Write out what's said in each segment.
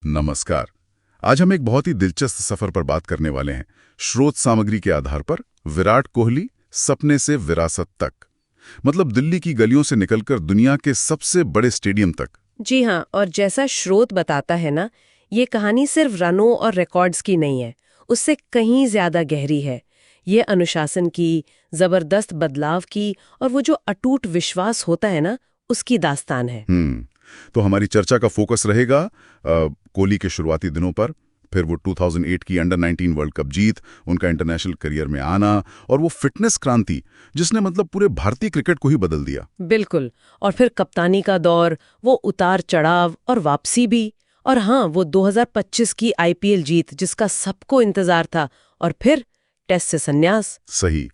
नमस्कार। आज हम एक बहुत ही दिलचस्प सफर पर बात करने वाले हैं। स्रोत सामग्री के आधार पर विराट कोहली सपने से विरासत तक, मतलब दिल्ली की गलियों से निकलकर दुनिया के सबसे बड़े स्टेडियम तक। जी हाँ, और जैसा स्रोत बताता है ना, ये कहानी सिर्फ रनों और रिकॉर्ड्स की नहीं है, उससे कहीं ज्यादा गहरी है। ये अनुशासन की, जबरदस्त बदलाव की और वो जो अटूट विश्वास होता है ना, उसकी दास्तान है। तो हमारी चर्चा का फोकस रहेगा कोहली के शुरुआती दिनों पर, फिर वो 2008 की अंडर 19 वर्ल्ड कप जीत, उनका इंटरनेशनल करियर में आना और वो फिटनेस क्रांति जिसने मतलब पूरे भारतीय क्रिकेट को ही बदल दिया। बिल्कुल। और फिर कप्तानी का दौर, वो उतार चढ़ाव और वापसी भी। और हाँ, वो 2025 की आईपीएल जीत जिसका सबको इंतजार था, और फिर टेस्ट से संन्यास। सही।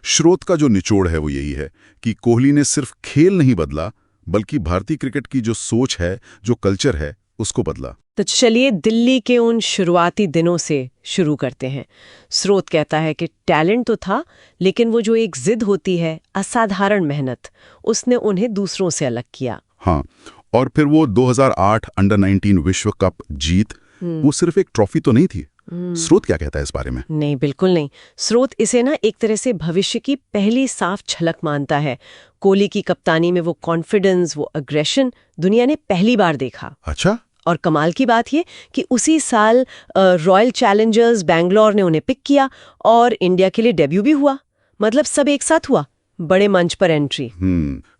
स्रोत का जो निचोड़ है वो यही है कि कोहली ने सिर्फ खेल नहीं बदला, बल्कि भारतीय क्रिकेट की जो सोच है, जो कल्चर है, उसको बदला। तो चलिए दिल्ली के उन शुरुआती दिनों से शुरू करते हैं। स्रोत कहता है कि टैलेंट तो था, लेकिन वो जो एक जिद होती है, असाधारण मेहनत, उसने उन्हें दूसरों से अलग किया। हाँ, और फिर वो 2008 अंडर 19 विश्व कप जीत, वो सिर्फ एक ट्रॉफी तो नहीं थी। स्रोत क्या कहता है इस बारे में? नहीं, बिल्कुल नहीं। स्रोत इसे ना एक तरह से भविष्य की पहली साफ झलक मानता है। कोहली की कप्तानी में वो कॉन्फिडेंस, वो अग्रेशन दुनिया ने पहली बार देखा। अच्छा। और कमाल की बात ये कि उसी साल रॉयल चैलेंजर्स बैंगलोर ने उन्हें पिक किया और इंडिया के लिए डेब्यू भी हुआ। मतलब सब एक साथ हुआ, बड़े मंच पर एंट्री।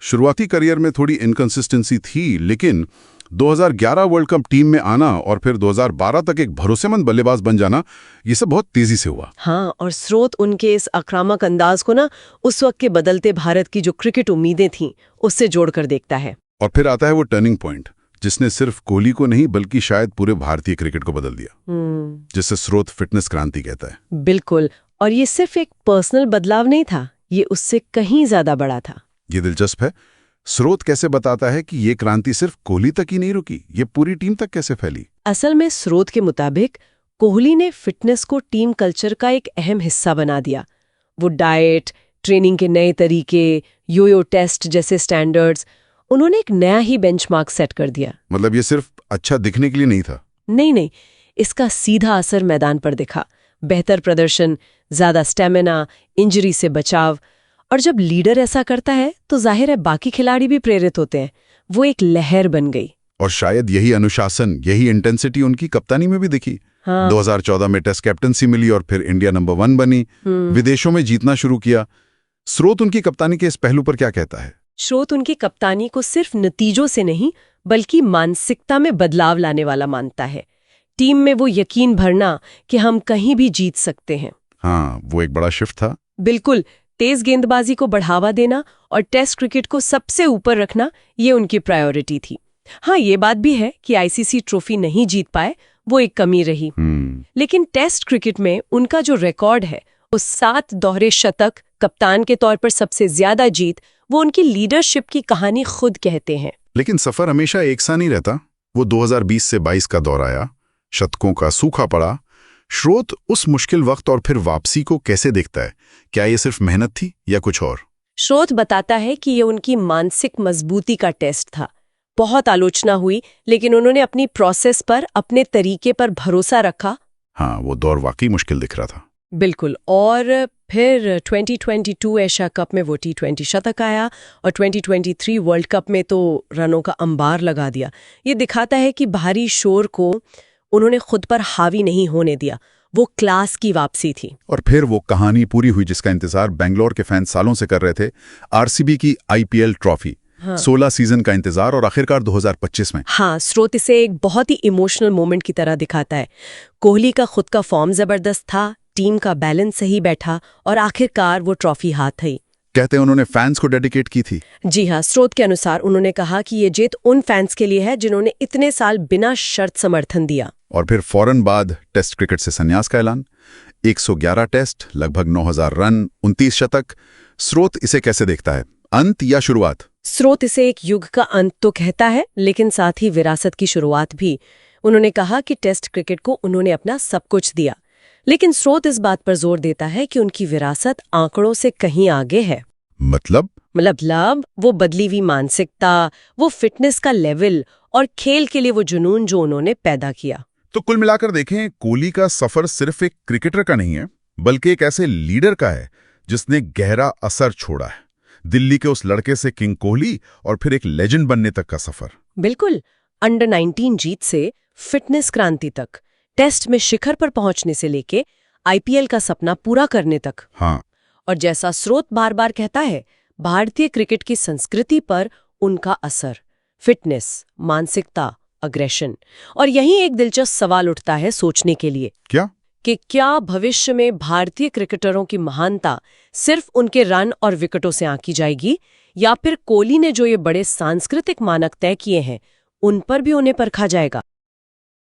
शुरुआती करियर में थोड़ी इनकंसिस्टेंसी थी, लेकिन 2011 वर्ल्ड कप टीम में आना और फिर 2012 तक एक भरोसेमंद बल्लेबाज बन जाना, ये सब बहुत तेजी से हुआ। हाँ, और स्रोत उनके इस आक्रामक अंदाज को ना उस वक्त के बदलते भारत की जो क्रिकेट उम्मीदें थीं, उससे जोड़कर देखता है। और फिर आता है वो टर्निंग पॉइंट जिसने सिर्फ कोहली को नहीं बल्कि शायद पूरे भारतीय क्रिकेट को बदल दिया, जिसे स्रोत फिटनेस क्रांति कहता है। बिल्कुल। और ये सिर्फ एक पर्सनल बदलाव नहीं था, ये उससे कहीं ज्यादा बड़ा था। ये दिलचस्प है। स्रोत कैसे बताता है कि ये क्रांति सिर्फ कोहली तक ही नहीं रुकी, ये पूरी टीम तक कैसे फैली? असल में स्रोत के मुताबिक कोहली ने फिटनेस को टीम कल्चर का एक अहम हिस्सा बना दिया। वो डाइट, ट्रेनिंग के नए तरीके, यो टेस्ट जैसे स्टैंडर्ड्स, उन्होंने एक नया ही बेंचमार्क सेट कर दिया। मतलब ये सिर्फ अच्छा दिखने के लिए नहीं था? नहीं, इसका सीधा असर मैदान पर दिखा। बेहतर प्रदर्शन, ज्यादा स्टेमिना, इंजरी से बचाव। और जब लीडर ऐसा करता है तो जाहिर है बाकी खिलाड़ी भी प्रेरित होते हैं। वो एक लहर बन गई। और शायद यही अनुशासन, यही इंटेंसिटी उनकी कप्तानी में भी दिखी। हाँ। 2014 में टेस्ट कैप्टनसी मिली और फिर इंडिया नंबर 1 बनी, विदेशों में जीतना शुरू किया। स्रोत उनकी कप्तानी के इस पहलू पर क्या कहता है? स्रोत उनकी कप्तानी को सिर्फ नतीजों से नहीं, बल्कि मानसिकता में बदलाव लाने वाला मानता है। टीम में वो यकीन भरना कि हम कहीं भी जीत सकते हैं। हाँ, वो एक बड़ा शिफ्ट था। बिल्कुल। तेज गेंदबाजी को बढ़ावा देना और टेस्ट क्रिकेट को सबसे ऊपर रखना, ये उनकी प्रायोरिटी थी। हाँ, ये बात भी है कि आईसीसी ट्रॉफी नहीं जीत पाए, वो एक कमी रही। लेकिन टेस्ट क्रिकेट में उनका जो रिकॉर्ड है, उस 7 दोहरे शतक, कप्तान के तौर पर सबसे ज्यादा जीत, वो उनकी लीडरशिप की कहानी खुद कहते हैं। लेकिन सफर हमेशा एक सा नहीं रहता। वो 2020 से 22 का दौर आया, शतकों का सूखा पड़ा। स्रोत उस मुश्किल वक्त और फिर वापसी को कैसे देखता है? क्या ये सिर्फ मेहनत थी या कुछ और? स्रोत बताता है कि ये उनकी मानसिक मजबूती का टेस्ट था। बहुत आलोचना हुई, लेकिन उन्होंने अपनी प्रोसेस पर, अपने तरीके पर भरोसा रखा। हाँ, वो दौर वाकई मुश्किल दिख रहा था। बिल्कुल। और फिर 2022 एशिया कप में वो T20 शतक आया और 2023 वर्ल्ड कप में तो रनों का अंबार लगा दिया। ये दिखाता है कि बाहरी शोर को उन्होंने खुद पर हावी नहीं होने दिया। वो क्लास की वापसी थी। और फिर वो कहानी पूरी हुई जिसका इंतजार बेंगलोर के फैंस सालों से कर रहे थे। आरसीबी की आईपीएल ट्रॉफी। हाँ। 16 सीजन का इंतजार और आखिरकार 2025 में। हाँ, स्रोत इसे एक बहुत ही इमोशनल मोमेंट की तरह दिखाता है। कोहली का खुद का फॉर्म जबरदस्त था, टीम का बैलेंस सही बैठा और आखिरकार वो ट्रॉफी हाथ आई। कहते हैं उन्होंने फैंस को डेडिकेट की थी। जी हाँ, स्रोत के अनुसार उन्होंने कहा कि ये जीत उन फैंस के लिए है जिन्होंने इतने साल बिना शर्त समर्थन दिया। और फिर फौरन बाद टेस्ट क्रिकेट से संन्यास का ऐलान। 111 टेस्ट, लगभग 9000 रन, 29 शतक। स्रोत इसे कैसे देखता है? अंत या शुरुआत? स्रोत इसे एक युग का अंत तो कहता है, लेकिन साथ ही विरासत की शुरुआत भी। उन्होंने कहा कि टेस्ट क्रिकेट को उन्होंने अपना सब कुछ दिया, लेकिन स्रोत इस बात पर जोर देता है कि उनकी विरासत आंकड़ों से कहीं आगे है। मतलब वो बदली हुई मानसिकता, वो फिटनेस का लेवल और खेल के लिए वो जुनून जो उन्होंने पैदा किया। तो कुल मिलाकर देखें, कोहली का सफर सिर्फ एक क्रिकेटर का नहीं है, बल्कि एक ऐसे लीडर का है जिसने गहरा असर छोड़ा है। दिल्ली के उस लड़के से किंग कोहली और फिर एक लेजेंड बनने तक का सफर। बिल्कुल, अंडर 19 जीत से फिटनेस क्रांति तक, टेस्ट में शिखर पर पहुंचने से लेके आईपीएल का सपना पूरा करने तक। हाँ, और जैसा स्रोत बार बार कहता है, भारतीय क्रिकेट की संस्कृति पर उनका असर, फिटनेस, मानसिकता, अग्रेशन। और यहीं एक दिलचस्प सवाल उठता है सोचने के लिए, क्या भविष्य में भारतीय क्रिकेटरों की महानता सिर्फ उनके रन और विकेटों से आंकी जाएगी, या फिर कोहली ने जो ये बड़े सांस्कृतिक मानक तय किए हैं उन पर भी उन्हें परखा जाएगा?